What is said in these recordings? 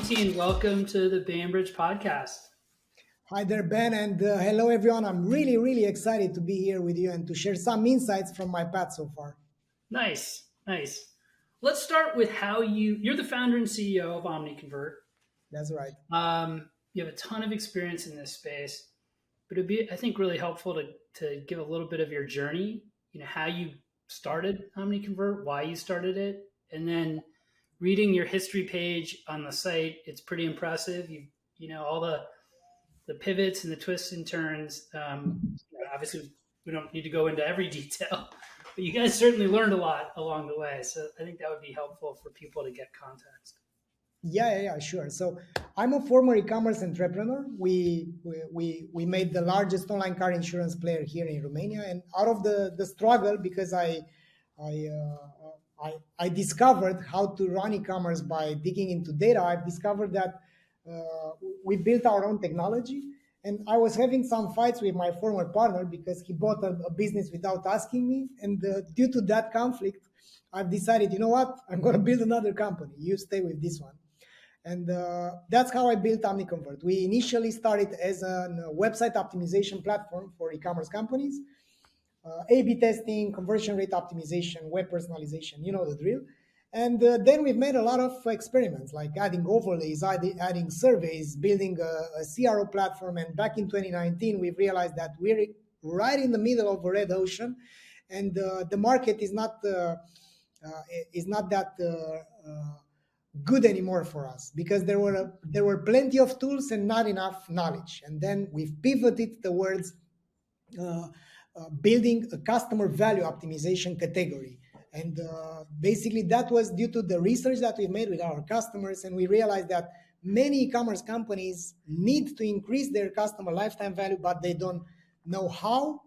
Valentin, welcome to the Bainbridge podcast. Hi there, Ben, and hello, everyone. I'm really, really excited to be here with you and to share some insights from my path so far. Nice, nice. Let's start with how you're the founder and CEO of Omniconvert. That's right. You have a ton of experience in this space, but it'd be, I think, really helpful to give a little bit of your journey, how you started Omniconvert, why you started it, and then reading your history page on the site, it's pretty impressive. You know all the pivots and the twists and turns. Obviously, we don't need to go into every detail, but you guys certainly learned a lot along the way. So I think that would be helpful for people to get context. Yeah, sure. So I'm a former e-commerce entrepreneur. We made the largest online car insurance player here in Romania, and out of the struggle, because I discovered how to run e-commerce by digging into data. I've discovered that we built our own technology, and I was having some fights with my former partner because he bought a business without asking me, and due to that conflict, I've decided, you know what, I'm going to build another company. You stay with this one. And that's how I built Omniconvert. We initially started as a website optimization platform for e-commerce companies, A/B testing, conversion rate optimization, web personalization, you know the drill. And then we've made a lot of experiments, like adding overlays, adding surveys, building a CRO platform. And back in 2019, we've realized that we're right in the middle of a red ocean, and the market is not that good anymore for us, because there were plenty of tools and not enough knowledge. And then we've pivoted towards building a customer value optimization category. And basically that was due to the research that we made with our customers, and we realized that many e-commerce companies need to increase their customer lifetime value, but they don't know how,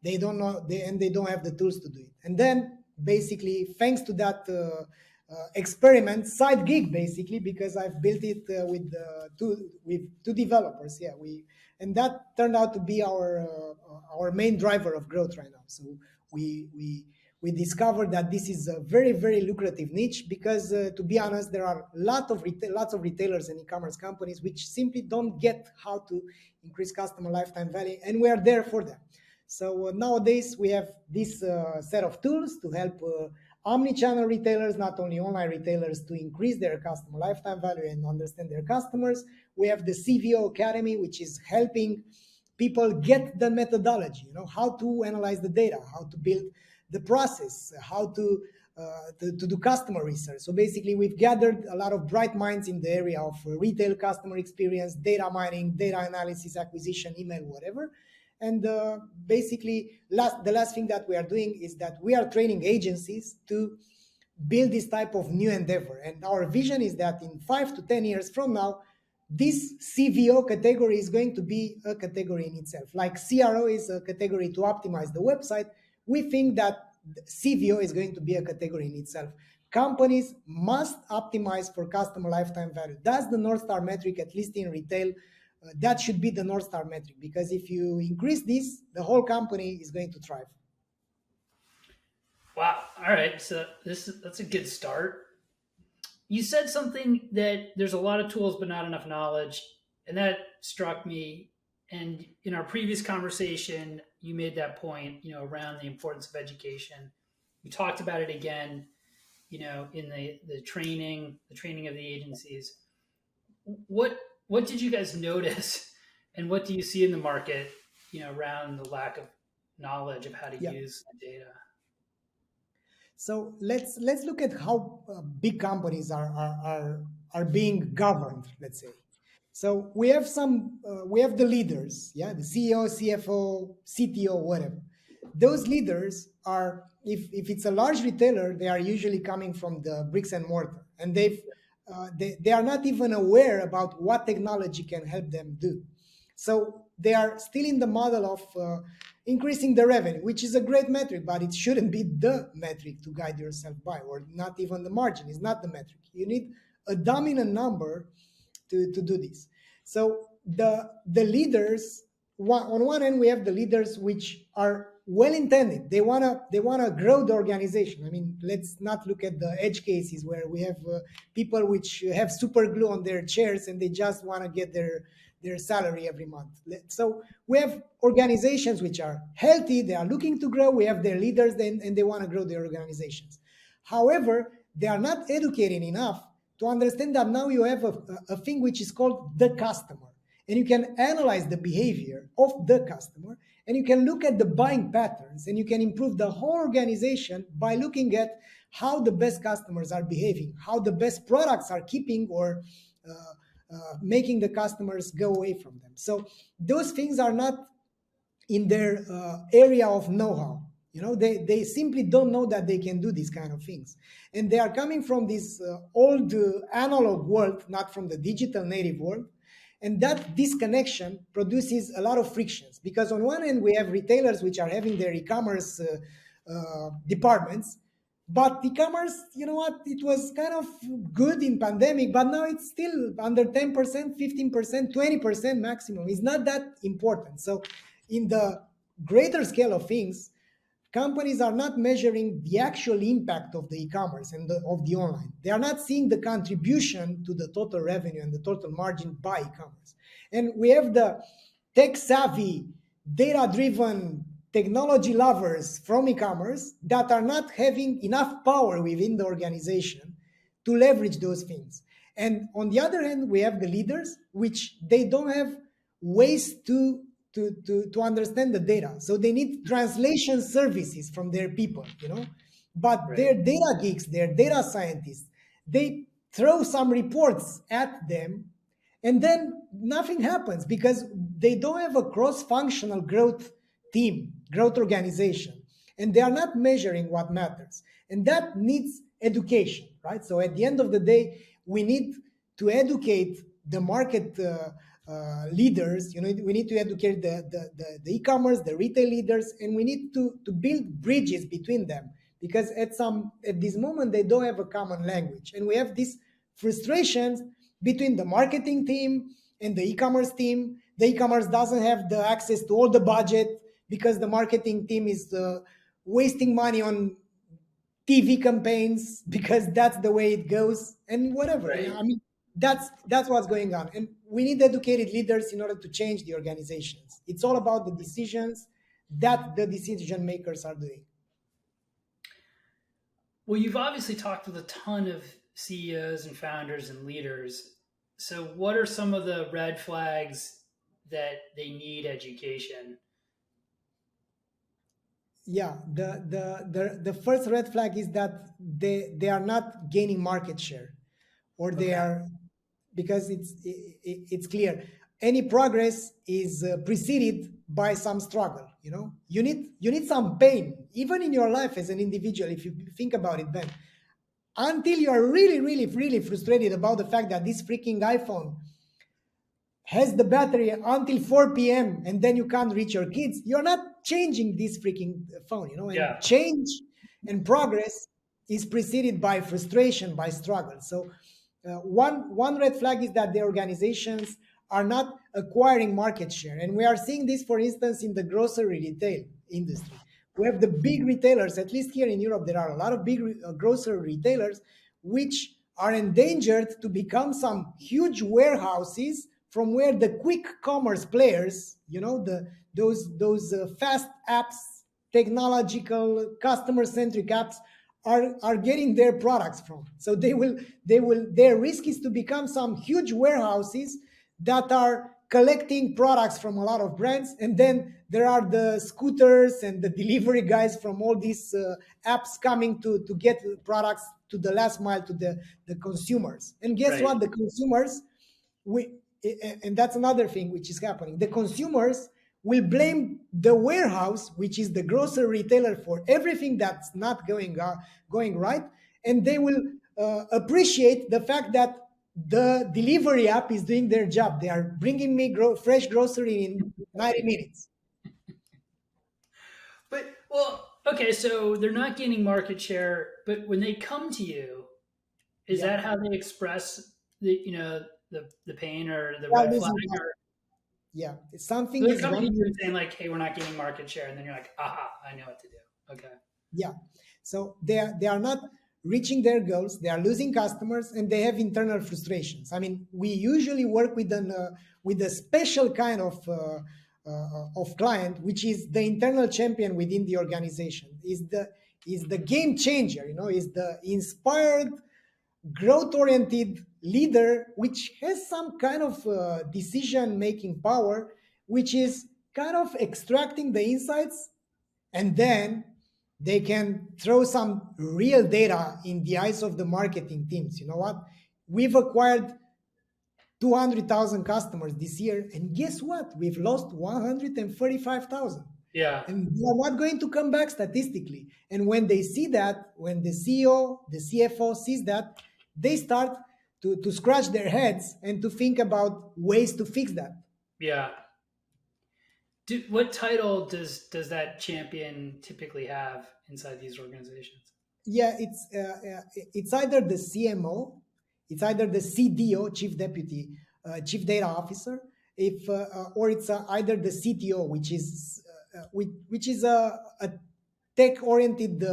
and they don't have the tools to do it. And then basically, thanks to that experiment, side gig basically, because I've built it with two developers. And that turned out to be our main driver of growth right now. So we discovered that this is a very, very lucrative niche, because to be honest, there are lots of retailers and e-commerce companies which simply don't get how to increase customer lifetime value, and we are there for them. So nowadays we have this set of tools to help omni-channel retailers, not only online retailers, to increase their customer lifetime value and understand their customers. We have the CVO Academy, which is helping people get the methodology, how to analyze the data, how to build the process, how to do customer research. So basically, we've gathered a lot of bright minds in the area of retail customer experience, data mining, data analysis, acquisition, email, whatever. And basically, the last thing that we are doing is that we are training agencies to build this type of new endeavor. And our vision is that in 5 to 10 years from now, this CVO category is going to be a category in itself. Like CRO is a category to optimize the website, we think that CVO is going to be a category in itself. Companies must optimize for customer lifetime value. That's the North Star metric, at least in retail. That should be the North Star metric, because if you increase this, the whole company is going to thrive. Wow. All right. So that's a good start. You said something that there's a lot of tools, but not enough knowledge. And that struck me. And in our previous conversation, you made that point, around the importance of education. We talked about it again, in the training of the agencies. What did you guys notice, and what do you see in the market, around the lack of knowledge of how to use the data? So let's look at how big companies are being governed, let's say. So we have the leaders, the CEO, CFO, CTO, whatever. Those leaders are, if it's a large retailer, they are usually coming from the bricks and mortar, and they are not even aware about what technology can help them do. So they are still in the model of increasing the revenue, which is a great metric, but it shouldn't be the metric to guide yourself by, or not even the margin is not the metric. You need a dominant number to do this. So the leaders, on one end, we have the leaders which are well intended. They wanna grow the organization. I mean, let's not look at the edge cases where we have people which have super glue on their chairs and they just want to get their salary every month. So we have organizations which are healthy, they are looking to grow, we have their leaders and they want to grow their organizations. However, they are not educated enough to understand that now you have a thing which is called the customer. And you can analyze the behavior of the customer and you can look at the buying patterns and you can improve the whole organization by looking at how the best customers are behaving, how the best products are keeping or making the customers go away from them. So those things are not in their area of know-how. They simply don't know that they can do these kind of things, and they are coming from this old analog world, not from the digital native world. And that disconnection produces a lot of frictions, because on one end we have retailers which are having their e-commerce departments, but e-commerce, you know what, it was kind of good in pandemic, but now it's still under 10%, 15%, 20% maximum. It's not that important. So in the greater scale of things, companies are not measuring the actual impact of the e-commerce and of the online. They are not seeing the contribution to the total revenue and the total margin by e-commerce. And we have the tech-savvy, data-driven technology lovers from e-commerce that are not having enough power within the organization to leverage those things. And on the other hand, we have the leaders, which they don't have ways to understand the data. So they need translation services from their people, But Right. their data geeks, their data scientists, they throw some reports at them and then nothing happens because they don't have a cross-functional growth team, growth organization, and they are not measuring what matters. And that needs education, right? So at the end of the day, we need to educate the market leaders. We need to educate the e-commerce, the retail leaders, and we need to build bridges between them, because at this moment they don't have a common language, and we have these frustrations between the marketing team and the e-commerce team. The e-commerce doesn't have the access to all the budget because the marketing team is wasting money on TV campaigns because that's the way it goes, and whatever. Right. I mean, that's what's going on, and we need educated leaders in order to change the organizations. It's all about the decisions that the decision makers are doing. Well, you've obviously talked with a ton of CEOs and founders and leaders. So, what are some of the red flags that they need education? Yeah, the first red flag is that they are not gaining market share, or they Okay. are, because it's clear any progress is preceded by some struggle. You need some pain even in your life as an individual. If you think about it, Ben, until you are really really really frustrated about the fact that this freaking iPhone has the battery until 4 p.m. and then you can't reach your kids, you're not changing this freaking phone, and Yeah. change and progress is preceded by frustration, by struggle. So one red flag is that the organizations are not acquiring market share. And we are seeing this, for instance, in the grocery retail industry. We have the big retailers, at least here in Europe, there are a lot of big grocery retailers which are endangered to become some huge warehouses from where the quick commerce players, those fast apps, technological, customer-centric apps, are getting their products from. So their risk is to become some huge warehouses that are collecting products from a lot of brands, and then there are the scooters and the delivery guys from all these apps coming to get products to the last mile to the consumers. And guess Right. what? The consumers, we and that's another thing which is happening. The consumers will blame the warehouse, which is the grocery retailer, for everything that's not going right, and they will appreciate the fact that the delivery app is doing their job. They are bringing me fresh grocery in 90 minutes. But, well, okay, so they're not gaining market share, but when they come to you, is Yeah, that how they express the pain or the they are red flag? losing. Or Yeah, So something they're is coming to wrong. you and saying like, "Hey, we're not gaining market share," and then you're like, "Aha, I know what to do." Okay. Yeah. So they are not reaching their goals. They are losing customers, and they have internal frustrations. I mean, we usually work with a special kind of client, which is the internal champion within the organization. Is the game changer. Is the inspired, growth oriented leader, which has some kind of decision making power, which is kind of extracting the insights, and then they can throw some real data in the eyes of the marketing teams. You know what? We've acquired 200,000 customers this year, and guess what? We've lost 135,000. Yeah. And they are not going to come back statistically. And when they see that, when the CEO, the CFO sees that, they start to scratch their heads and to think about ways to fix that. Yeah. What title does that champion typically have inside these organizations? Yeah, it's either the CMO, it's either the CDO, Chief Data Officer, if or it's either the CTO, which is a tech-oriented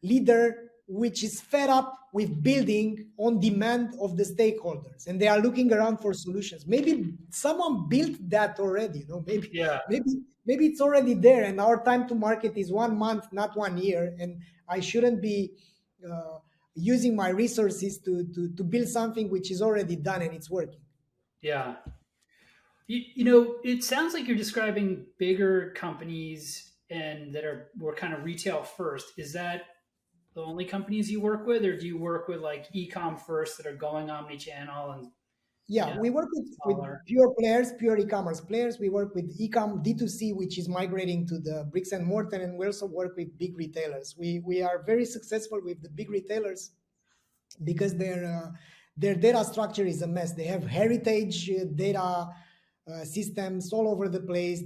leader, which is fed up with building on demand of the stakeholders, and they are looking around for solutions. Maybe someone built that already. Maybe Yeah. maybe maybe it's already there, and our time to market is 1 month, not 1 year, and I shouldn't be uh, using my resources to build something which is already done and it's working. Yeah. It sounds like you're describing bigger companies and that were kind of retail first. Is that the only companies you work with, or do you work with like ecom first that are going omni-channel and Yeah, we work with smaller? pure players, pure e-commerce players. We work with e-com D2C, which is migrating to the bricks and mortar, and we also work with big retailers. We are very successful with the big retailers because their data structure is a mess. They have heritage data systems all over the place.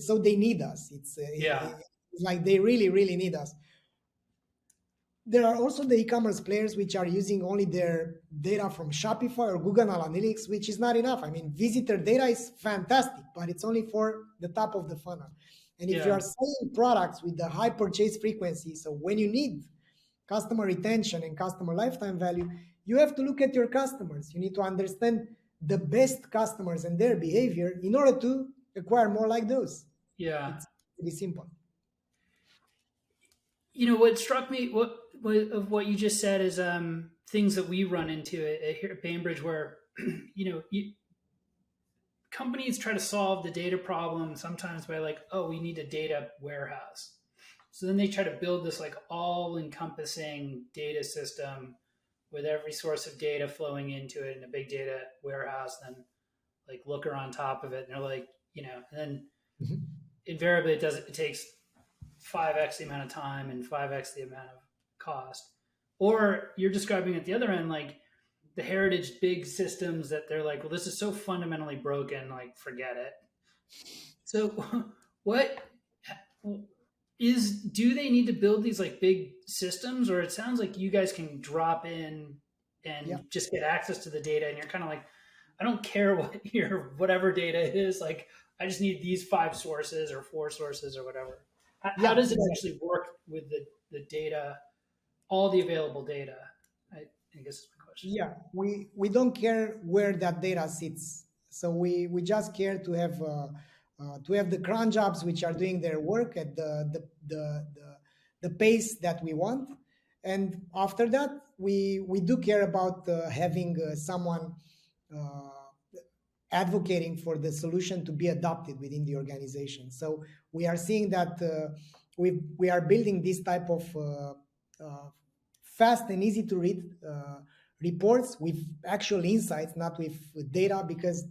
So they need us. Yeah. It's like they really really need us. There are also the e-commerce players which are using only their data from Shopify or Google Analytics, which is not enough. I mean, visitor data is fantastic, but it's only for the top of the funnel. And if you Yeah. are selling products with the high purchase frequency, so when you need customer retention and customer lifetime value, you have to look at your customers. You need to understand the best customers and their behavior in order to acquire more like those. Yeah. It's pretty simple. What struck me of what you just said is things that we run into here at Bainbridge where companies try to solve the data problem sometimes by like, oh, we need a data warehouse. So then they try to build this like all encompassing data system with every source of data flowing into it in a big data warehouse, then like Looker on top of it. And they're like, and then Mhm. invariably it takes 5x the amount of time and 5x the amount of cost. Or you're describing at the other end, like the heritage big systems that they're like, well, this is so fundamentally broken, like forget it. So what do they need to build these like big systems, or it sounds like you guys can drop in Yeah. and just get access to the data and you're kind of like, I don't care what your whatever data is, like I just need these 5 sources or 4 sources or whatever. How Yeah. does it actually work with the data, all the available data? I guess is my question. Yeah, we don't care where that data sits. So we just care to have the cron jobs which are doing their work at the pace that we want, and after that we do care about having someone uh, advocating for the solution to be adopted within the organization. So we are seeing that we are building this type of fast and easy to read reports with actual insights, not with data, because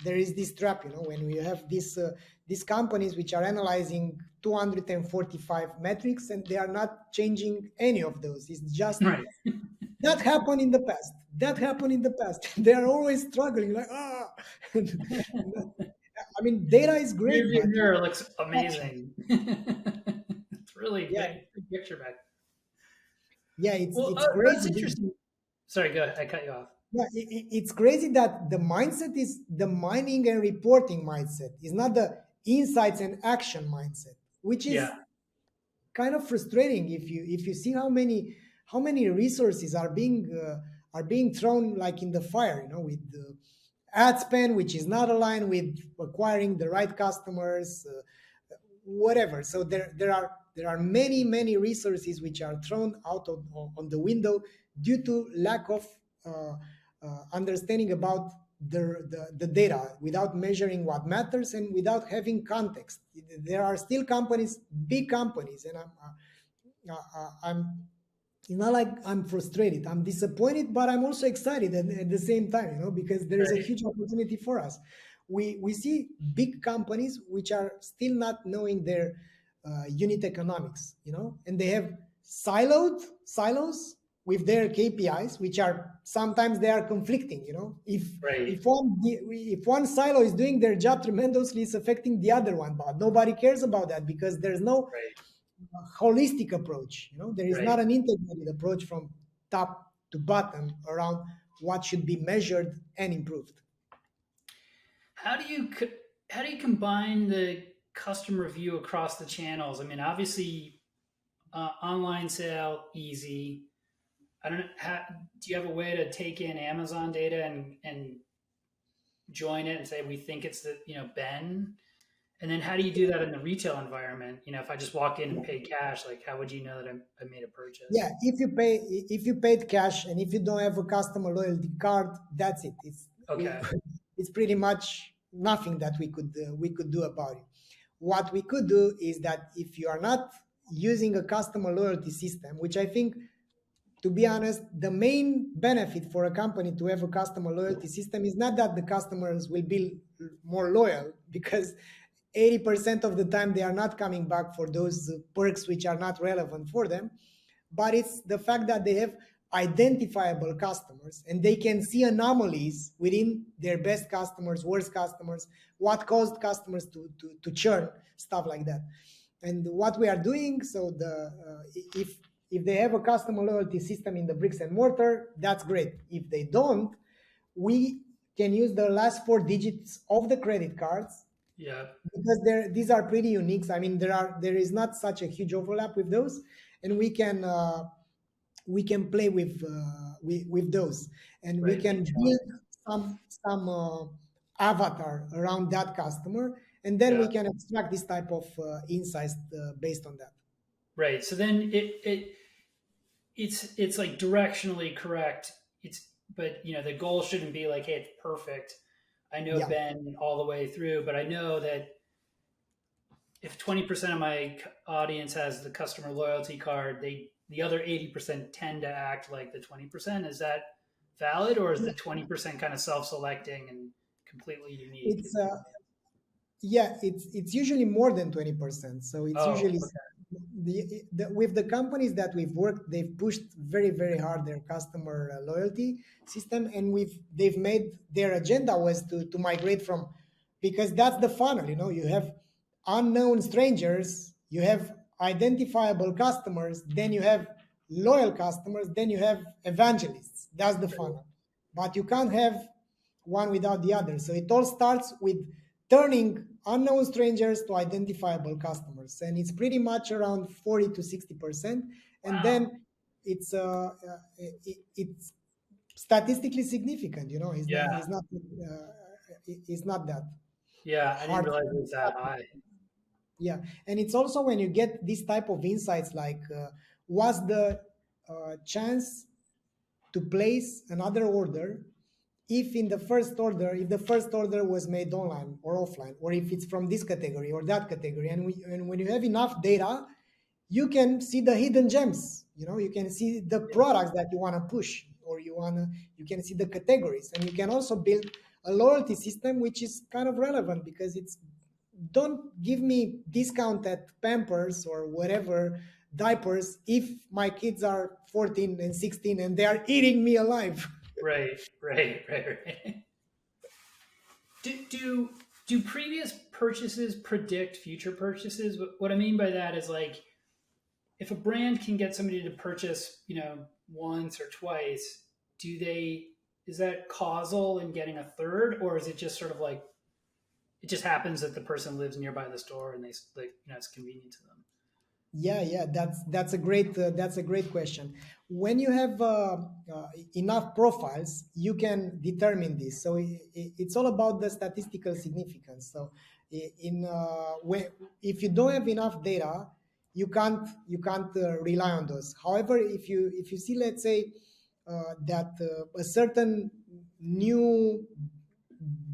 there is this trap, when we have these companies which are analyzing 245 metrics and they are not changing any of those. It's just Right. that happened in the past. That happened in the past. They are always struggling, like I mean, data is Rear great, view but mirror looks action. amazing. It's really Yeah, big picture back. yeah, it's Well, it's great. that's interesting. Sorry, go ahead. I cut you off. Yeah, it's crazy that the mindset is the mining and reporting mindset. Is not the insights and action mindset, which Yeah, is kind of frustrating if you see how many resources are being thrown like in the fire, with the ad spend which is not aligned with acquiring the right customers, whatever. So there are many resources which are thrown out on the window due to lack of uh, understanding about the data, without measuring what matters and without having context. There are still companies, big companies, and I'm it's not like I'm frustrated. I'm disappointed, but I'm also excited at the same time, because there is a right, huge opportunity for us. We see big companies which are still not knowing their unit economics, and they have silos with their KPIs, which are sometimes they are conflicting. If right, if one silo is doing their job tremendously, it's affecting the other one, but nobody cares about that because there's no right, holistic approach. There is right. not an integrated approach from top to bottom around what should be measured and improved. How do you how do you combine the customer view across the channels? I mean, obviously, online sale easy. I don't know. Do you have a way to take in Amazon data and join it and say we think it's the Ben? And then how do you do that in the retail environment? If I just walk in and pay cash, like how would you know that I made a Yeah, purchase? if you paid cash and if you don't have a customer loyalty card, that's it. Okay, It's pretty much nothing that we could do about it. What we could do is that if you are not using a customer loyalty system, which I think, to be honest, the main benefit for a company to have a customer loyalty system is not that the customers will be more loyal, because 80% of the time they are not coming back for those perks which are not relevant for them, but it's the fact that they have identifiable customers and they can see anomalies within their best customers, worst customers, what caused customers to churn, stuff like that. And what we are doing, so if they have a customer loyalty system in the bricks and mortar, that's great. If they don't, we can use the last four digits of the credit cards, yeah, because these are pretty unique. I mean, there is not such a huge overlap with those, and we can play with those, and we right. can build some avatar around that customer, and then Yeah, we can extract this type of insights based on that. right. So then it's like directionally correct. It's but the goal shouldn't be like, hey, it's perfect. I know Yeah, Ben all the way through, but I know that if 20% of my audience has the customer loyalty card, the other 80% tend to act like the 20%. Is that valid, or is the 20% kind of self-selecting and completely unique? it's yeah, it's usually more than 20%. So it's Oh, usually okay, with the companies that we've worked, they've pushed very hard their customer loyalty system, and they've made their agenda was to migrate from, because that's the funnel. You have unknown strangers, you have identifiable customers, then you have loyal customers, then you have evangelists. That's the funnel, but you can't have one without the other. So it all starts with turning unknown strangers to identifiable customers, and it's pretty much around 40 to 60%. And wow, then it's statistically significant. It's not yeah, it's not it's not that yeah. I didn't hard. realize it was that high. Yeah, and it's also when you get this type of insights, like was the chance to place another order, if the first order was made online or offline, or if it's from this category or that category, and when you have enough data, you can see the hidden gems. You can see the products that you want to push, or you can see the categories, and you can also build a loyalty system which is kind of relevant, because it's, don't give me discount at Pampers or whatever diapers if my kids are 14 and 16 and they are eating me alive. Right, right, right, right. Do previous purchases predict future purchases? What I mean by that is, like, if a brand can get somebody to purchase, once or twice, do they? is that causal in getting a third, or is it just sort of like it just happens that the person lives nearby the store and they like it's convenient to them? Yeah, that's a great question. When you have enough profiles, you can determine this. So it's all about the statistical significance. So in when, if you don't have enough data, you can't rely on those. However, if you see, let's say that a certain new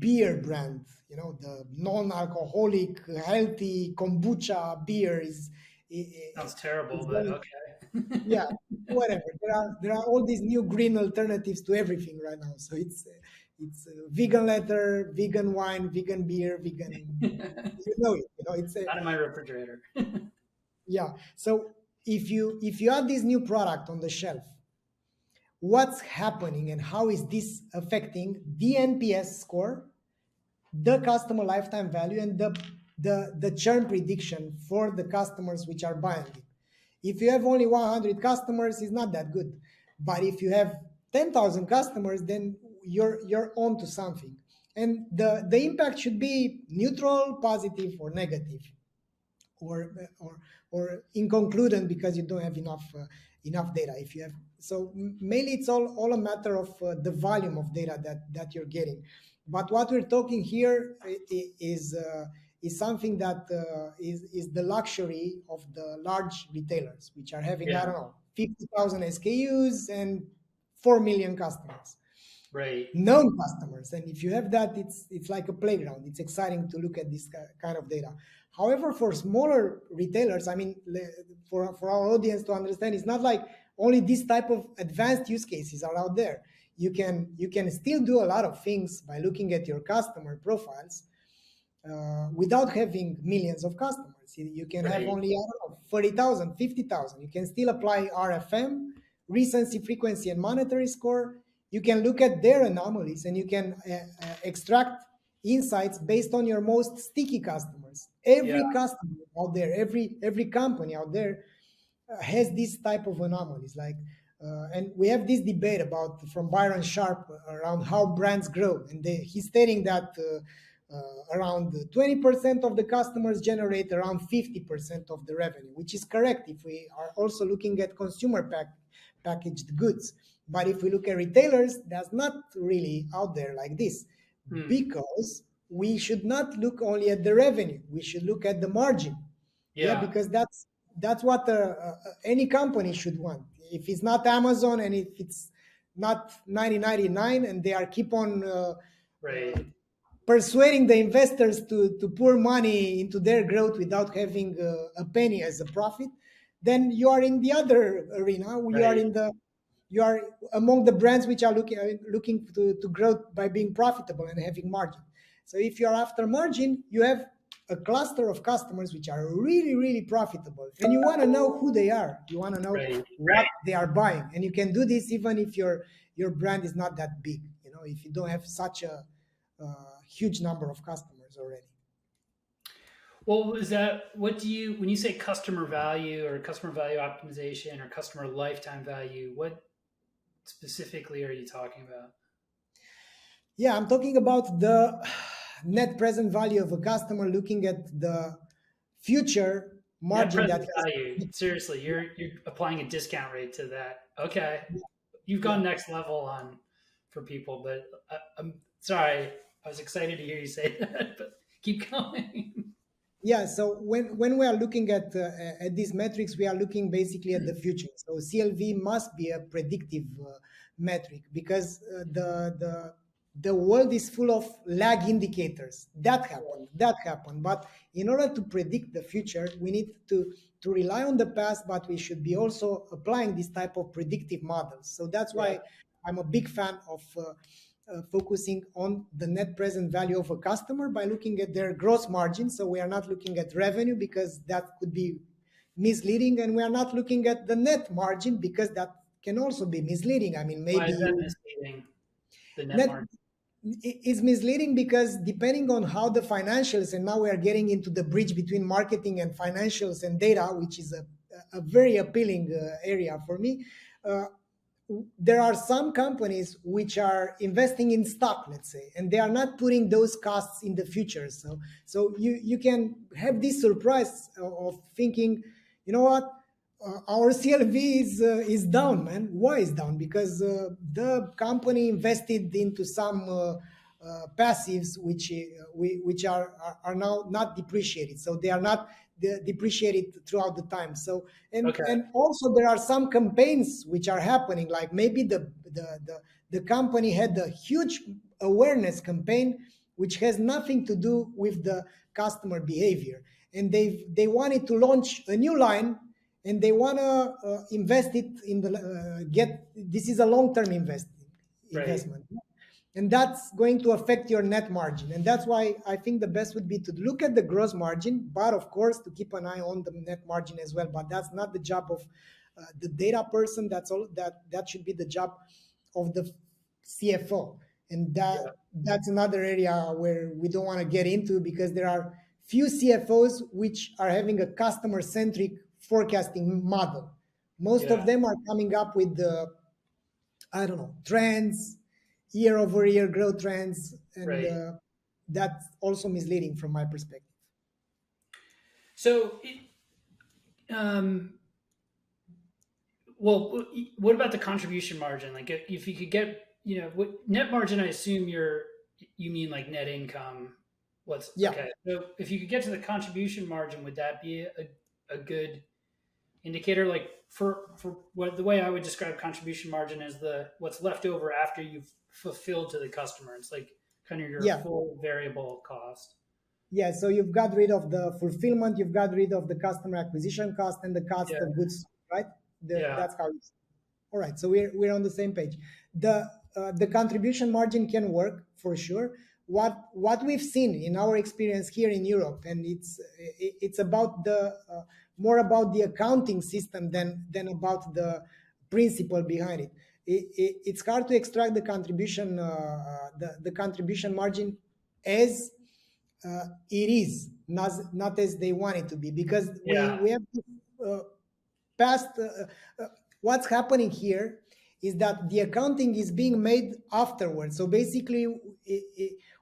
beer brand, the non-alcoholic, healthy kombucha beer Sounds terrible, is but going, okay. yeah, whatever. There are all these new green alternatives to everything right now. So it's vegan leather, vegan wine, vegan beer, vegan. It's a, Not in my refrigerator. yeah. So if you add this new product on the shelf, what's happening and how is this affecting the NPS score, the customer lifetime value, and the churn prediction for the customers which are buying it. If you have only 100 customers, it's not that good. But if you have 10,000 customers, then you're on to something. And the impact should be neutral, positive, or negative, or or or inconcludent because you don't have enough data. If you have, so mainly it's all a matter of the volume of data that you're getting. But what we're talking here is something that is the luxury of the large retailers, which are having, I Yeah, don't know, 50,000 SKUs and 4 million customers, right. known customers. And if you have that, it's like a playground. It's exciting to look at this kind of data. However, for smaller retailers, I mean, for our audience to understand, it's not like only this type of advanced use cases are out there. You can still do a lot of things by looking at your customer profiles without having millions of customers. You can have Right. only, I don't know, 40,000, 50,000. You can still apply RFM, recency, frequency, and monetary score. You can look at their anomalies and you can extract insights based on your most sticky customers. Yeah. Every customer out there, every company out there has this type of anomalies. And we have this debate about from Byron Sharp around how brands grow, and he's stating that around 20% of the customers generate around 50% of the revenue, which is correct if we are also looking at consumer packaged goods. But if we look at retailers, that's not really out there like this, Hmm. because we should not look only at the revenue, we should look at the margin. Yeah, Yeah. because that's what any company should want. If it's not Amazon, and if it's not 1999, and they are keep on Right. persuading the investors to pour money into their growth without having a penny as a profit, then you are in the other arena. Right. You are among the brands which are looking to grow by being profitable and having margin. So if you're after margin, you have a cluster of customers which are really, really profitable, and you want to know who they are. You want to know Right. what they are buying, and you can do this even if your brand is not that big. If you don't have such a huge number of customers already. Well, is that what do you when you say customer value or customer value optimization or customer lifetime value? What specifically are you talking about? Yeah, I'm talking about the net present value of a customer, looking at the future Net margin that present has. value. Seriously, you're applying a discount rate to that. Okay, you've Yeah. gone next level on for people, but I'm sorry. I was excited to hear you say that, but keep going. Yeah, so when we are looking at these metrics, we are looking basically at the future. So CLV must be a predictive metric, because the world is full of lag indicators. That happened. But in order to predict the future, we need to rely on the past, but we should be also applying this type of predictive models. So that's Yeah. why I'm a big fan of focusing on the net present value of a customer by looking at their gross margin. So we are not looking at revenue, because that could be misleading, and we are not looking at the net margin, because that can also be misleading. I mean, Why maybe is that you misleading? The net net margin. is misleading because depending on how the financials, and now we are getting into the bridge between marketing and financials and data, which is a very appealing area for me. there are some companies which are investing in stock, let's say, and they are not putting those costs in the future. So you can have this surprise of thinking, you know what, our CLV is down, man. Why is down? Because the company invested into some passives which are now not depreciated, so they are not depreciated throughout the time. So Okay. and also there are some campaigns which are happening, like maybe the company had a huge awareness campaign which has nothing to do with the customer behavior, and they wanted to launch a new line, and they want to invest it in the get this is a long-term Right. investment, and that's going to affect your net margin. And that's why I think the best would be to look at the gross margin, but of course to keep an eye on the net margin as well. But that's not the job of the data person. That's all that should be the job of the CFO. And Yeah. that's another area where we don't want to get into, because there are few CFOs which are having a customer centric forecasting model. Most Yeah. of them are coming up with the, I don't know, trends, year over year growth trends, and Right. that's also misleading from my perspective. So, um, well, what about the contribution margin? Like, if you could get, what net margin? I assume you mean like net income. What's Yeah, okay? So, if you could get to the contribution margin, would that be a good indicator? Like for what the way I would describe contribution margin is the what's left over after you've fulfilled to the customer. It's like kind of your yeah, full variable cost. yeah. So you've got rid of the fulfillment, you've got rid of the customer acquisition cost and the cost Yeah. of goods, right? Yeah. That's how. All right, so we're on the same page. The contribution margin can work for sure. What we've seen in our experience here in Europe, and it's about the more about the accounting system than about the principle behind it. It's hard to extract the contribution the contribution margin as it is, not as they want it to be, because Yeah. we have uh, past what's happening here is that the accounting is being made afterwards. So basically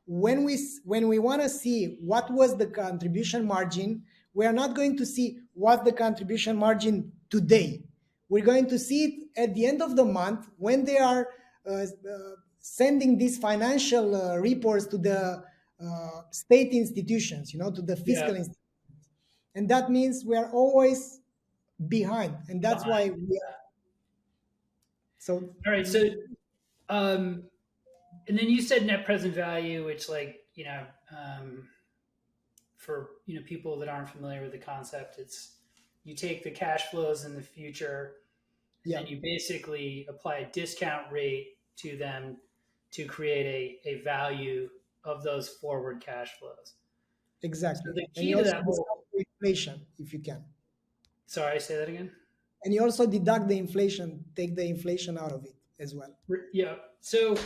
when we want to see what was the contribution margin, we are not going to see what the contribution margin today. We're going to see it at the end of the month when they are sending these financial reports to the state institutions, to the Yeah. fiscal institutions. And that means we are always behind, and that's why Behind. we are so. All right. So, um, and then you said net present value, which like, for, people that aren't familiar with the concept, it's you take the cash flows in the future and Yeah, then you basically apply a discount rate to them to create a value of those forward cash flows. So exactly. the And key you to also that discount whole, the inflation if you can, sorry, say that again. and you also deduct the inflation, take the inflation out of it as well. Yeah. So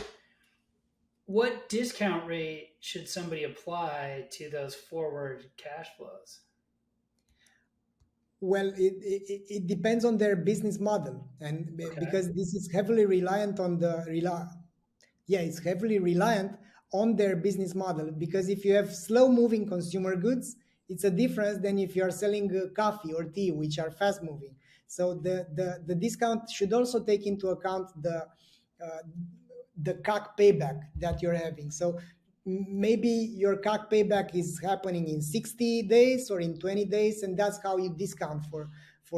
what discount rate should somebody apply to those forward cash flows? Well, it depends on their business model, and Okay. because this is heavily reliant on yeah, it's heavily reliant on their business model. Because if you have slow moving consumer goods, it's a difference than if you are selling coffee or tea, which are fast moving. So the discount should also take into account uh, the CAC payback that you're having. So maybe your CAC payback is happening in 60 days or in 20 days, and that's how you discount for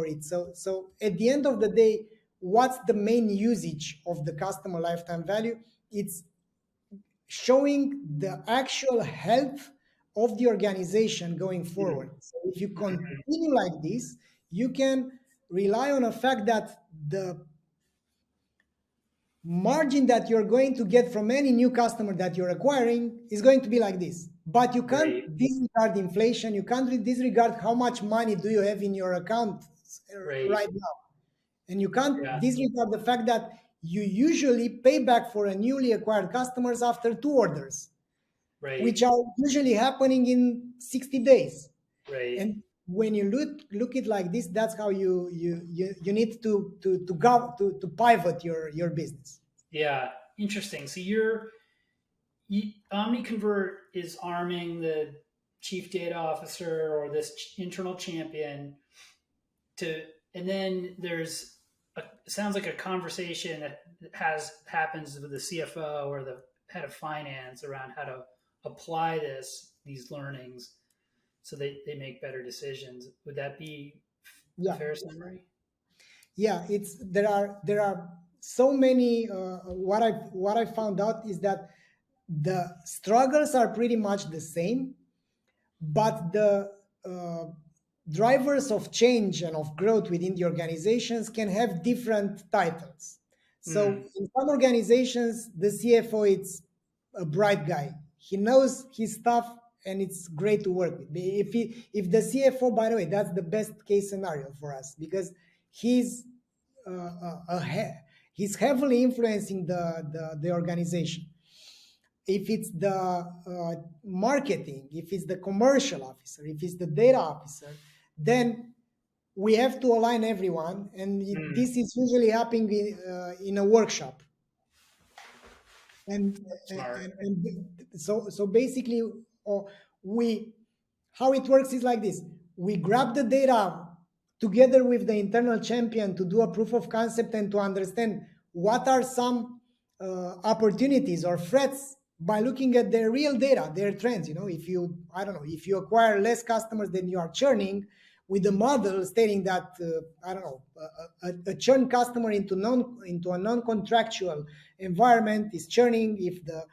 it. So at the end of the day, what's the main usage of the customer lifetime value? It's showing the actual health of the organization going Mhm. forward. So if you continue like this, you can rely on the fact that the margin that you're going to get from any new customer that you're acquiring is going to be like this. But you Right. can't disregard inflation. You can't disregard how much money do you have in your account Right. right now. And you can't Yeah. disregard the fact that you usually pay back for a newly acquired customers after two orders, Right. which are usually happening in 60 days. Right. And when you look it like this, that's how you need to go to pivot your business. Yeah, interesting. So Omniconvert is arming the chief data officer or this internal champion to, and then there's it sounds like a conversation that happens with the CFO or the head of finance around how to apply these learnings so they make better decisions. Would that be a Yeah, fair summary? yeah. It's there are so many. What I found out is that the struggles are pretty much the same, but the uh, drivers of change and of growth within the organizations can have different titles. So Mm, in some organizations, the CFO is a bright guy. He knows his stuff and it's great to work with. If the CFO, by the way, that's the best case scenario for us because he's he's heavily influencing the organization. If it's the marketing, if it's the commercial officer, if it's the data officer, then we have to align everyone, and mm, this is usually happening in a workshop. And, smart. so basically, we how it works is like this: we grab the data together with the internal champion to do a proof of concept and to understand what are some opportunities or threats by looking at their real data, their trends. If you, I don't know, if you acquire less customers than you are churning, with the model stating that I don't know, a churn customer into a non-contractual environment is churning if the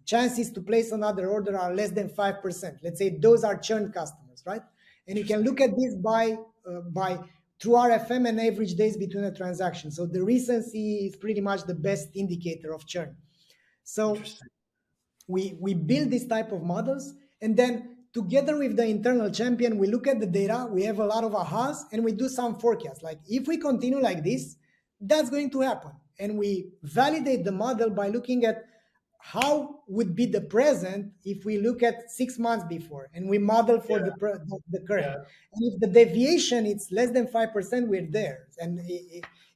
chances to place another order are less than 5%. Let's say those are churn customers, right? And you can Interesting. look at this by through RFM and average days between a transaction. So the recency is pretty much the best indicator of churn. So Interesting. we build this type of models, and then together with the internal champion we look at the data, we have a lot of ahas, and we do some forecasts like if we continue like this, that's going to happen, and we validate the model by looking at how would be the present if we look at 6 months before and we model for Yeah. the Yeah. current, and if the deviation it's less than 5%, we're there. And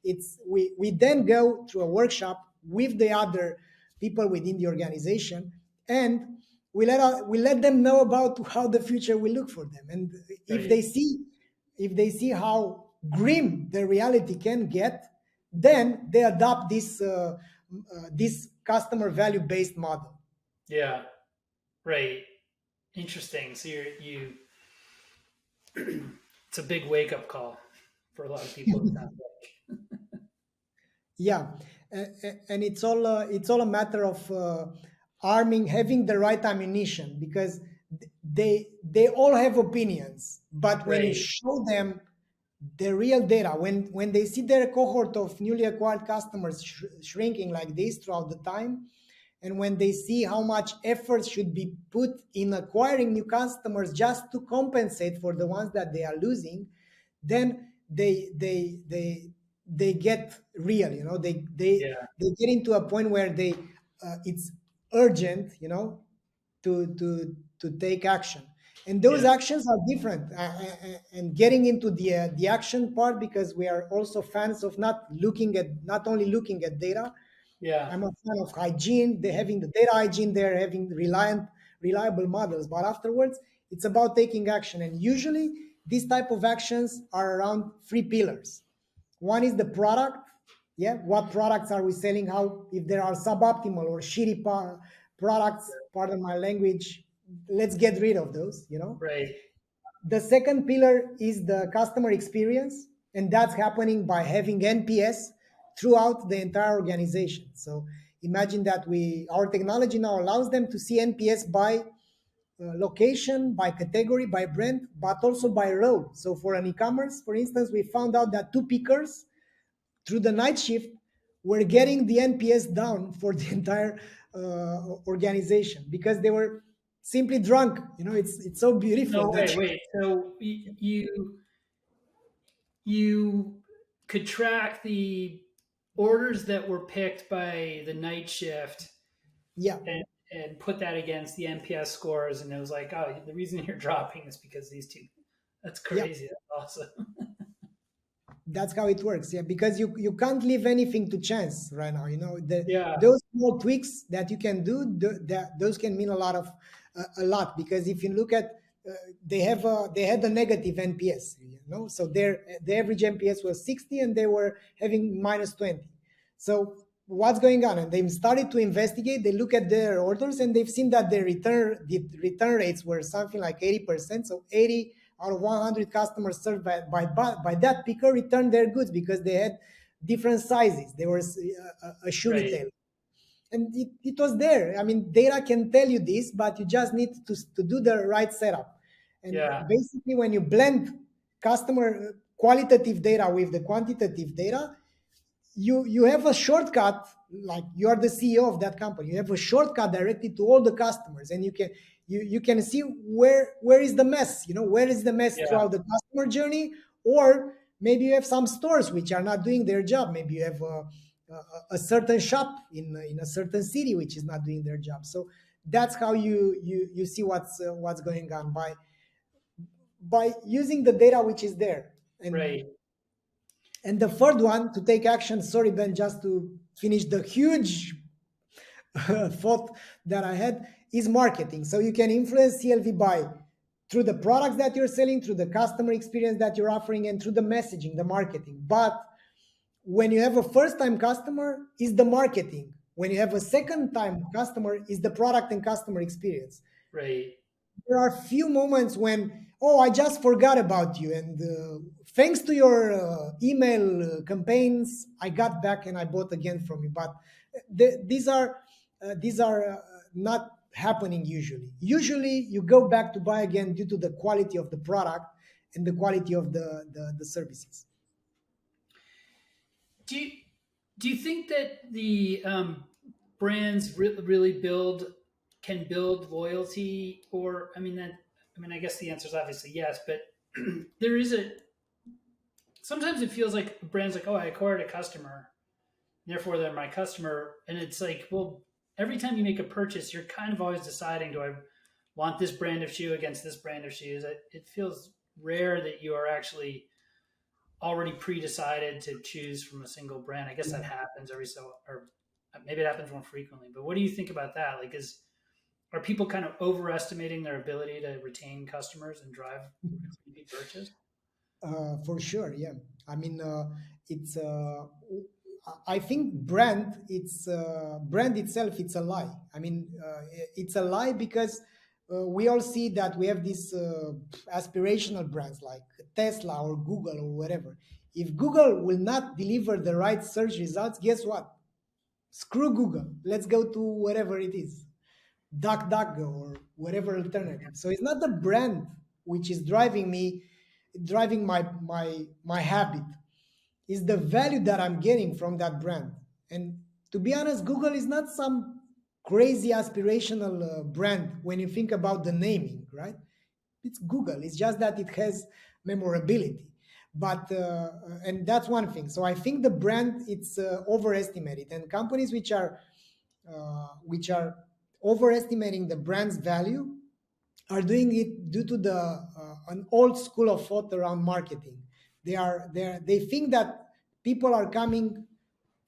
it's we then go through a workshop with the other people within the organization, and we let them know about how the future will look for them. And if Right. they see if they see how grim the reality can get, then they adopt this customer value based model. Yeah. Right. Interesting. So it's a big wake up call for a lot of people. It sounds like. Yeah, and it's all a matter of arming, having the right ammunition, because they all have opinions, but when you Right. show them the real data, when they see their cohort of newly acquired customers shrinking like this throughout the time, and when they see how much effort should be put in acquiring new customers just to compensate for the ones that they are losing, then they get real. Yeah. They get into a point where they it's urgent, to take action, and those Yeah. actions are different. And getting into the action part, because we are also fans of not only looking at data. Yeah. I'm a fan of hygiene. They're having the data hygiene, they're having reliable models. But afterwards, it's about taking action. And usually, these type of actions are around three pillars. One is the product. Yeah, what products are we selling? How, if there are suboptimal or shitty products, pardon my language, let's get rid of those. Right. The second pillar is the customer experience, and that's happening by having NPS throughout the entire organization. So imagine that our technology now allows them to see NPS by location, by category, by brand, but also by role. So for an e-commerce, for instance, we found out that two pickers through the night shift were getting the NPS down for the entire organization because they were simply drunk. It's so beautiful No that way. Wait. So you could track the orders that were picked by the night shift yeah, and put that against the NPS scores, and it was like, oh, the reason you're dropping is because these two. That's Yeah, crazy. That's awesome. that's how it works. Yeah, because you can't leave anything to chance right now. Yeah. Those small tweaks that you can do, those can mean a lot. Because if you look at, they had a negative NPS, so the average NPS was 60 and they were having minus 20. So what's going on? And they started to investigate. They look at their orders and they've seen that the return rates were something like 80%. So 80 out of 100 customers served by that picker returned their goods because they had different sizes. They were a shoe Right. retailer. And it was there. I mean, data can tell you this, but you just need to do the right setup. And Yeah. basically, when you blend customer qualitative data with the quantitative data, you have a shortcut. Like, you are the CEO of that company, you have a shortcut directly to all the customers, and you can see where is the mess, where is the mess Yeah. throughout the customer journey. Or maybe you have some stores which are not doing their job. Maybe you have a certain shop in a certain city which is not doing their job. So that's how you see what's going on by using the data which is there. and Right. and the third one, to take action, sorry, Ben, just to finish the huge thought that I had, is marketing. So you can influence CLV by through the products that you're selling, through the customer experience that you're offering, and through the messaging, the marketing. But when you have a first time customer, is the marketing. When you have a second time customer, is the product and customer experience. Right. There are few moments when, oh, I just forgot about you, and thanks to your email campaigns, I got back and I bought again from you. But these are not happening usually. Usually you go back to buy again due to the quality of the product and the quality of the services. Do you, do you think that the brands really can build loyalty, or I guess the answer is obviously yes, but there is a sometimes it feels like brands like, oh, I acquired a customer, therefore they're my customer, and it's like, well, every time you make a purchase, you're kind of always deciding, do I want this brand of shoe against this brand of shoes? It feels rare that you are actually already pre-decided to choose from a single brand. I guess that happens every so, or maybe it happens more frequently. But what do you think about that? Like, are people kind of overestimating their ability to retain customers and drive repeat purchase? For sure, yeah. I mean, it's. I think brand itself. It's a lie. I mean, it's a lie because we all see that we have these aspirational brands like Tesla or Google or whatever. If Google will not deliver the right search results, guess what? Screw Google. Let's go to whatever it is, DuckDuckGo or whatever alternative. So it's not the brand which is driving my habit. Is the value that I'm getting from that brand. And to be honest, Google is not some crazy aspirational brand when you think about the naming, right? It's Google. It's just that it has memorability. But and that's one thing. So I think the brand, it's overestimated, and companies which are overestimating the brand's value are doing it due to the an old school of thought around marketing. They think that people are coming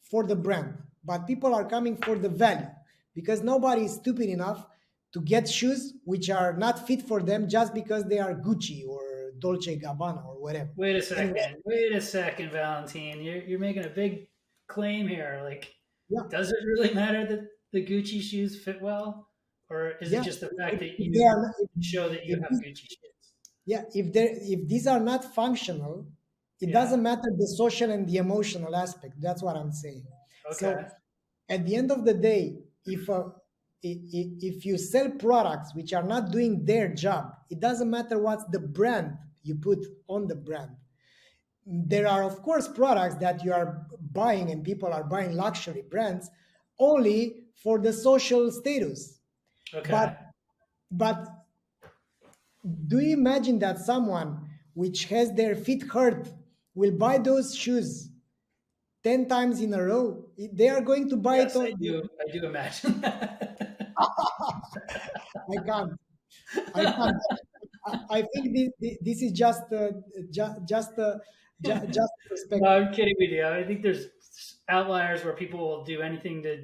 for the brand, but people are coming for the value, because nobody is stupid enough to get shoes which are not fit for them just because they are Gucci or Dolce Gabbana or whatever. Wait a Anyway, second. Wait a second, Valentine. You're making a big claim here. Like, yeah, does it really matter that the Gucci shoes fit well, or is it yeah. just the fact that If they are, you show that you if have this, Gucci shoes? yeah, if these are not functional, it Yeah. doesn't matter the social and the emotional aspect. That's what I'm saying. Okay. So at the end of the day, if you sell products which are not doing their job, it doesn't matter what's the brand you put on the brand. There are, of course, products that you are buying, and people are buying luxury brands only for the social status. Okay. But but do you imagine that someone which has their feet hurt will buy those shoes 10 times in a row? They are going to buy it Yes, on. I do. I do imagine that. I can't. I can't. I think this is just No, perspective. I'm kidding with you. I think there's outliers where people will do anything to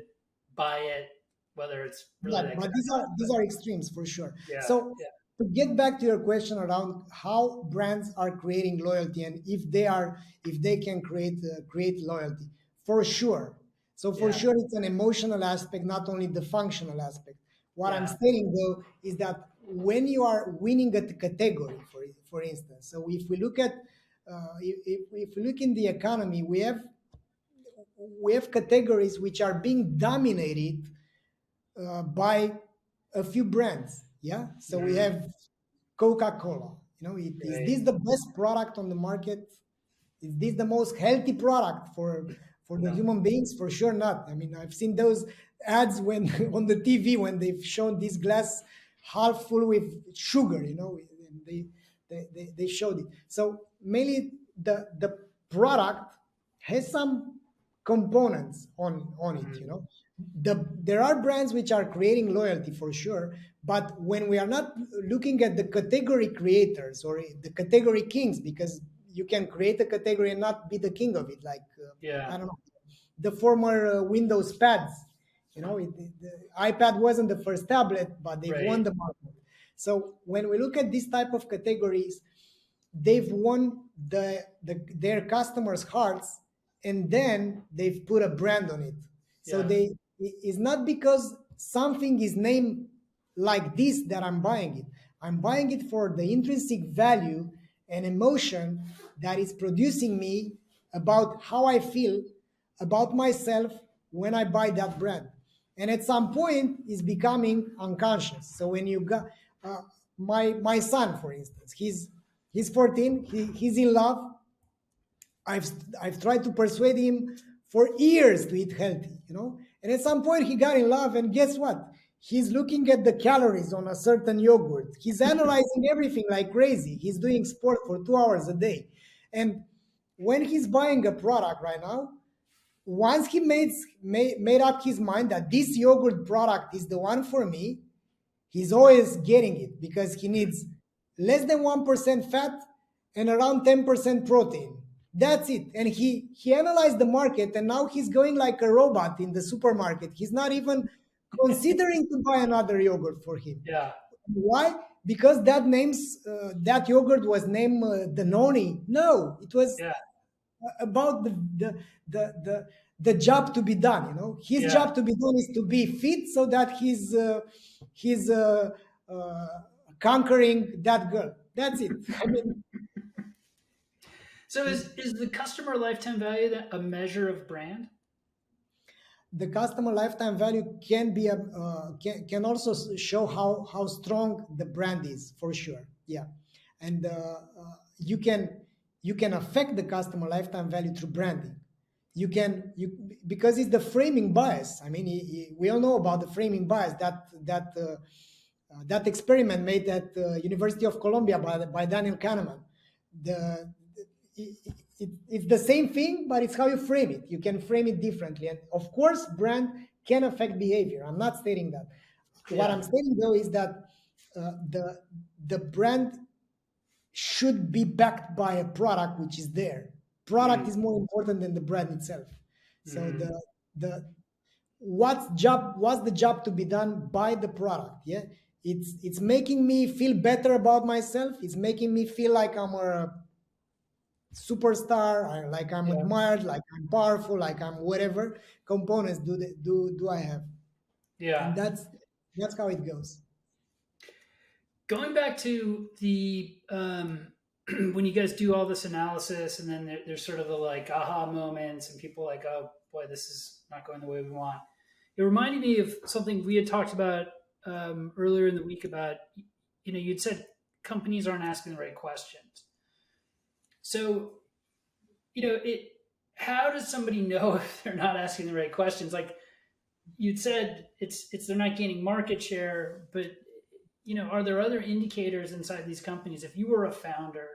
buy it, whether it's really Yeah, that but good or not. these are extremes for sure. Yeah, So yeah, to get back to your question around how brands are creating loyalty and if they can create loyalty, for sure. So for yeah, sure it's an emotional aspect, not only the functional aspect. What I'm yeah, stating though is that when you are winning a category, for instance, so if we look at if we look in the economy, we have categories which are being dominated by a few brands. Yeah. So we hmm, have Coca-Cola. Is right, this the best product on the market? Is this the most healthy product for the no, human beings? For sure not. I mean, I've seen those ads when on the TV when they've shown this glass half full with sugar. And they showed it. So mainly the product has some components on it. hmm, There are brands which are creating loyalty for sure, but when we are not looking at the category creators or the category kings, because you can create a category and not be the king of it, like yeah, I don't know, the former Windows pads. The iPad wasn't the first tablet, but they've won right, the market. So when we look at this type of categories, they've won their customers' hearts, and then they've put a brand on it. So yeah, it's not because something is named like this that I'm buying it. I'm buying it for the intrinsic value and emotion that is producing me about how I feel about myself when I buy that brand. And at some point, it's becoming unconscious. So when you got uh, my son, for instance, he's 14, he's in love. I've I've tried to persuade him for years to eat healthy. And at some point he got in love, and guess what? He's looking at the calories on a certain yogurt. He's analyzing everything like crazy. He's doing sport for 2 hours a day. And when he's buying a product right now, once he made up his mind that this yogurt product is the one for me, he's always getting it because he needs less than 1% fat and around 10% protein. That's it. And he analyzed the market, and now he's going like a robot in the supermarket. He's not even considering to buy another yogurt for him. yeah, Why? Because that yogurt was named Danone. No, it was yeah, about the job to be done. His yeah. job to be done is to be fit so that he's uh, conquering that girl. That's it. I mean, So is the customer lifetime value a measure of brand? the customer lifetime value can also show how strong the brand is for sure. Yeah. And you can affect the customer lifetime value through branding. You because it's the framing bias. I mean, we all know about the framing bias, that experiment made at the University of Columbia by Daniel Kahneman. The it's the same thing, but it's how you frame it. You can frame it differently, and of course, brand can affect behavior. I'm not stating that. What Yeah, I'm stating though is that the brand should be backed by a product which is there. Product mm, is more important than the brand itself. So hmm, the what's the job to be done by the product? Yeah, it's making me feel better about myself. It's making me feel like I'm a superstar, like I'm yeah, admired, like I'm powerful, like I'm whatever components do I have, yeah. and that's how it goes. Going back to the when you guys do all this analysis, and then there's sort of the like aha moments, and people are like, oh boy, this is not going the way we want. It reminded me of something we had talked about earlier in the week about, you'd said companies aren't asking the right questions. So, it how does somebody know if they're not asking the right questions? Like you'd said, it's they're not gaining market share, but are there other indicators inside these companies? If you were a founder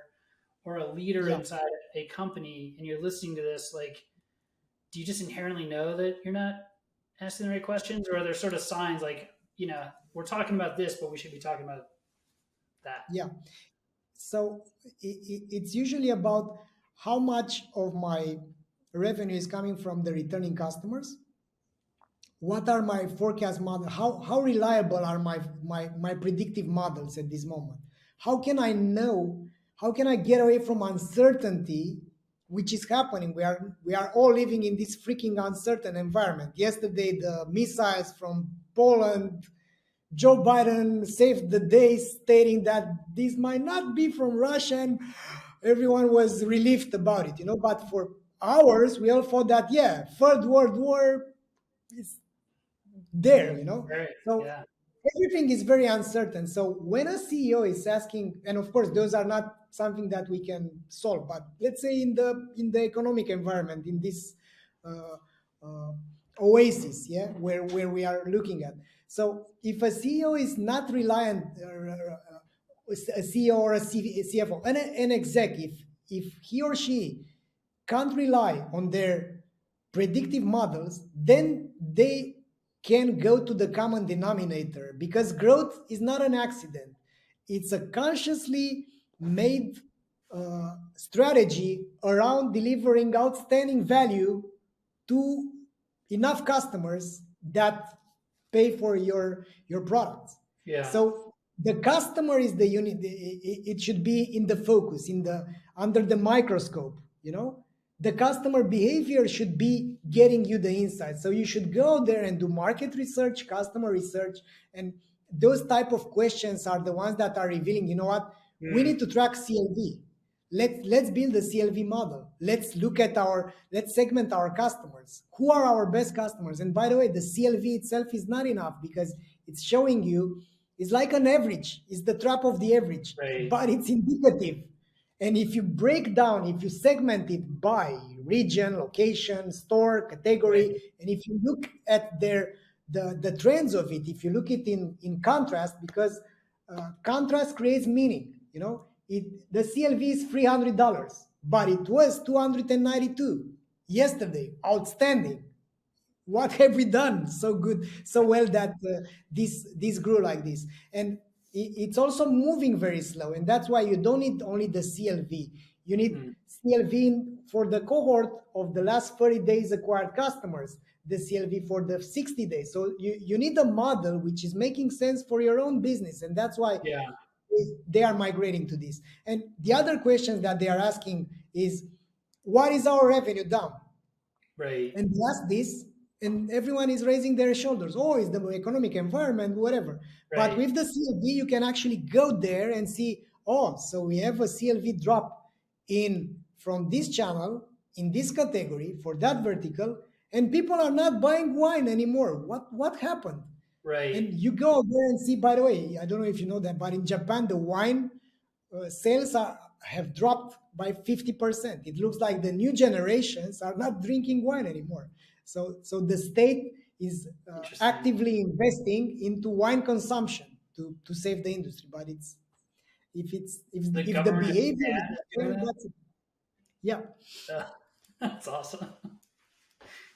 or a leader Yeah. inside a company and you're listening to this, like, do you just inherently know that you're not asking the right questions, or are there sort of signs like, we're talking about this, but we should be talking about that? Yeah. So it's usually about how much of my revenue is coming from the returning customers. What are my forecast models? How reliable are my predictive models at this moment? How can I know? How can I get away from uncertainty, which is happening? We are all living in this freaking uncertain environment. Yesterday, the missiles from Poland, Joe Biden saved the day, stating that this might not be from Russia, and everyone was relieved about it. But for hours, we all thought that, yeah, Third World War is there. Right. So Yeah. everything is very uncertain. So when a CEO is asking, and of course those are not something that we can solve, but let's say in the economic environment, in this uh, uh, oasis, yeah, where we are looking at. So if a CEO is not reliant, a CEO or a CFO, an exec, if he or she can't rely on their predictive models, then they can go to the common denominator, because growth is not an accident. It's a consciously made strategy around delivering outstanding value to enough customers that pay for your products. Yeah. So the customer is the unit. It should be in the focus, in the under the microscope. The customer behavior should be getting you the insights. So you should go there and do market research, customer research, and those type of questions are the ones that are revealing, what we Mm, need to track CLV. Let's build a CLV model. Let's segment our customers. Who are our best customers? And by the way, the CLV itself is not enough, because it's showing you, it's like an average. It's the trap of the average, right. but it's indicative. And if you break down, if you segment it by region, location, store, Right. category, and if you look at the trends of it, if you look at it in contrast, because contrast creates meaning. The CLV is $300, but it was 292 yesterday. Outstanding. What have we done so good, so well, that this grew like this? And it's also moving very slow, and that's why you don't need only the CLV. You need Mm, CLV for the cohort of the last 30 days acquired customers, the CLV for the 60 days. So you need a model which is making sense for your own business, and that's why yeah. they are migrating to this. And the other questions that they are asking is, what is our revenue down? Right. And they ask this, and everyone is raising their shoulders. Oh, it's the economic environment, whatever. But Right. with the CLV, you can actually go there and see, oh, so we have a CLV drop in from this channel, in this category, for that vertical, and people are not buying wine anymore. What happened? Right. And you go there and see, by the way, I don't know if you know that, but in Japan, the wine sales have dropped by 50%. It looks like the new generations are not drinking wine anymore. So the state is Interesting. actively investing into wine consumption to save the industry. But The if the government is behavior is mad that doing way, that. that's it. Yeah, That's awesome.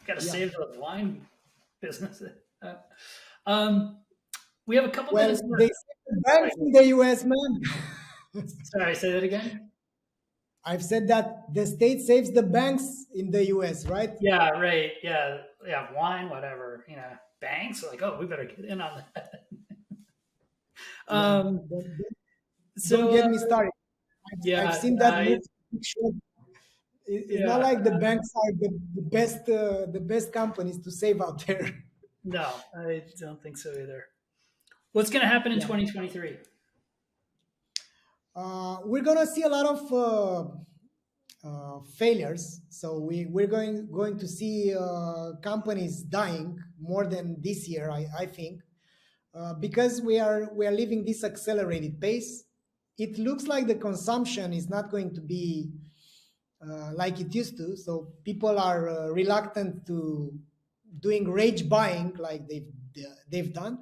Got to yeah. save the wine business. Uh, um, we have a couple Well, minutes left. they say the Sorry, banks in the US, man. sorry, say that again. I've said that the state saves the banks in the US, right? Yeah, right. Yeah, yeah. Wine, whatever. Banks. Like, oh, we better get in on that. Yeah. Um, Don't so get me started. I've yeah, seen that movie. It's not yeah. like the banks are the best companies to save out there. No, I don't think so either. What's going to happen in Yeah. 2023? We're gonna see a lot of failures. So we're going to see companies dying more than this year, I think, because we are living this accelerated pace. It looks like the consumption is not going to be like it used to. So people are reluctant to doing rage buying like they've done.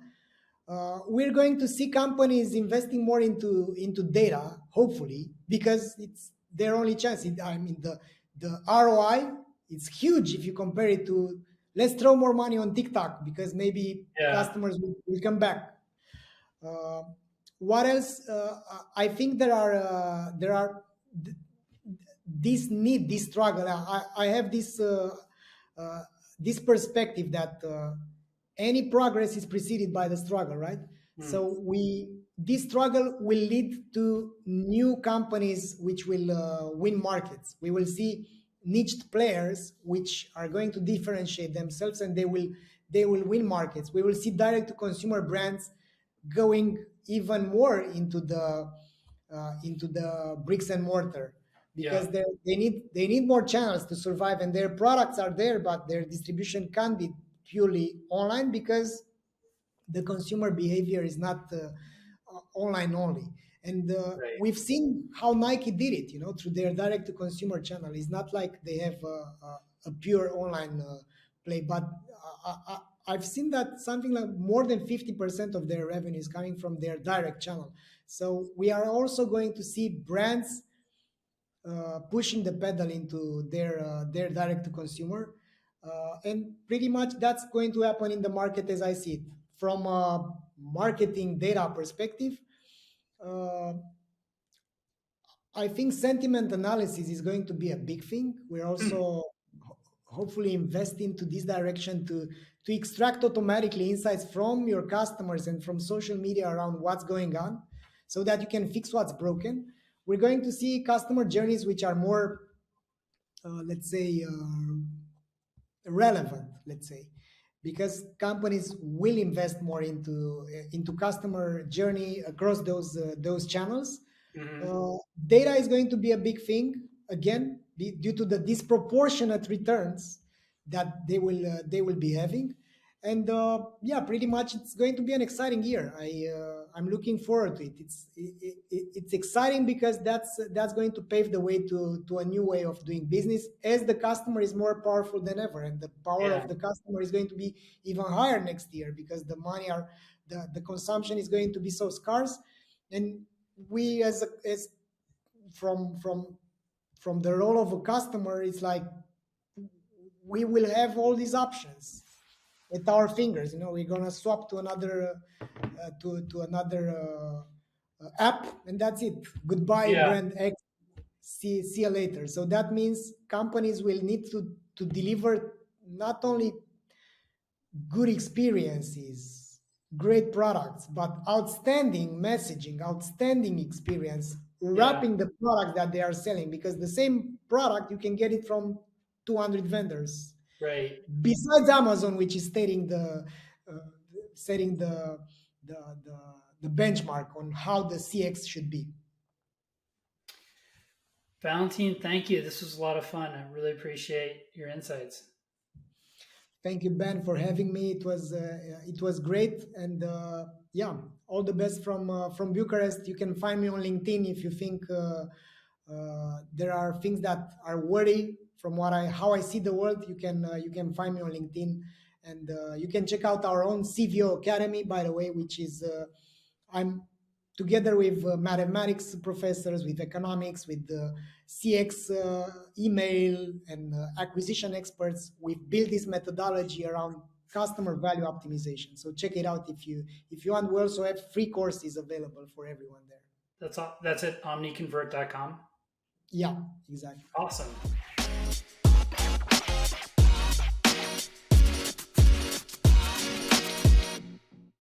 We're going to see companies investing more into data, hopefully, because it's their only chance. I mean, the ROI is huge if you compare it to, let's throw more money on TikTok because maybe Yeah, customers will come back. Uh, what else? I think there are this struggle. I have uh, this perspective that any progress is preceded by the struggle, right? Mm. So this struggle will lead to new companies which will win markets. We will see niched players which are going to differentiate themselves, and they will win markets. We will see direct to consumer brands going even more into the bricks and mortar, Yeah. because they need more channels to survive, and their products are there, but their distribution can't be purely online because the consumer behavior is not online only. And Right. we've seen how Nike did it, through their direct to consumer channel. It's not like they have a pure online play, but I've seen that something like more than 50% of their revenue is coming from their direct channel. So we are also going to see brands pushing the pedal into their direct to consumer, and pretty much that's going to happen in the market as I see it. From a marketing data perspective, uh, I think sentiment analysis is going to be a big thing. We're also hopefully investing to this direction to extract automatically insights from your customers and from social media around what's going on, so that you can fix what's broken. We're going to see customer journeys which are more, let's say, relevant, let's say, because companies will invest more into customer journey across those channels. Hmm. uh, Data is going to be a big thing again, due to the disproportionate returns that they will be having. And yeah, pretty much it's going to be an exciting year. I'm looking forward to it. It's exciting because that's going to pave the way to a new way of doing business, as the customer is more powerful than ever, and the power Yeah. of the customer is going to be even higher next year, because the consumption is going to be so scarce. And we as from the role of a customer, it's like we will have all these options at our fingers. We're gonna swap to another app, and that's it. Goodbye, Yeah. brand X. See you later. So that means companies will need to deliver not only good experiences, great products, but outstanding messaging, outstanding experience, Yeah. wrapping the product that they are selling, because the same product you can get it from 200 vendors Right. besides Amazon, which is uh, setting the, the the benchmark on how the CX should be. Valentin, thank you. This was a lot of fun. I really appreciate your insights. Thank you, Ben, for having me. It was great, and yeah, all the best from Bucharest. You can find me on LinkedIn if you think there are things that are worthy from how I see the world. You can find me on LinkedIn, and you can check out our own CVO Academy, by the way, which is I'm together with mathematics professors, with economics, with CX, email, and acquisition experts. We've built this methodology around customer value optimization. So check it out if you want. We also have free courses available for everyone there. That's all. That's it. Omniconvert.com. Yeah, exactly. Awesome.